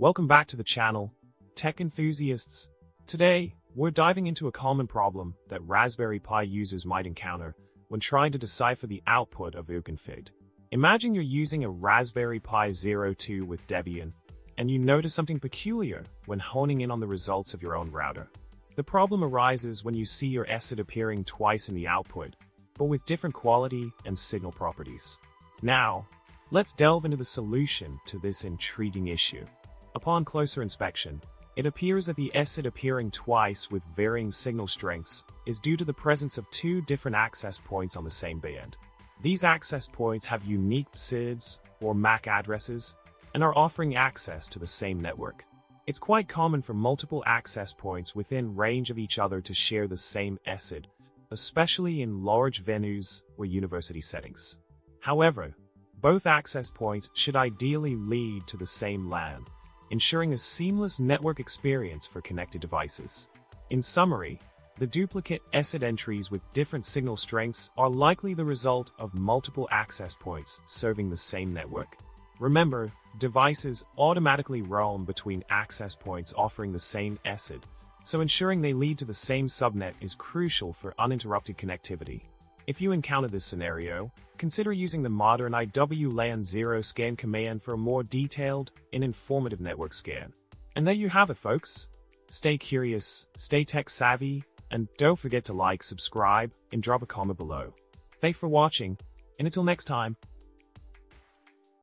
Welcome back to the channel, tech enthusiasts. Today, we're diving into a common problem that Raspberry Pi users might encounter when trying to decipher the output of iwconfig. Imagine you're using a Raspberry Pi 02 with Debian, and you notice something peculiar when honing in on the results of your own router. The problem arises when you see your ESSID appearing twice in the output, but with different quality and signal properties. Now, let's delve into the solution to this intriguing issue. Upon closer inspection, it appears that the ESSID appearing twice with varying signal strengths is due to the presence of two different access points on the same band. These access points have unique SIDs or MAC addresses and are offering access to the same network. It's quite common for multiple access points within range of each other to share the same ESSID, especially in large venues or university settings. However, both access points should ideally lead to the same LAN, ensuring a seamless network experience for connected devices. In summary, the duplicate ESSID entries with different signal strengths are likely the result of multiple access points serving the same network. Remember, devices automatically roam between access points offering the same ESSID, so ensuring they lead to the same subnet is crucial for uninterrupted connectivity. If you encounter this scenario, consider using the modern iwlan 0 scan command for a more detailed and informative network scan. And there you have it, folks. Stay curious, stay tech savvy, and don't forget to like, subscribe, and drop a comment below. Thanks for watching, and until next time.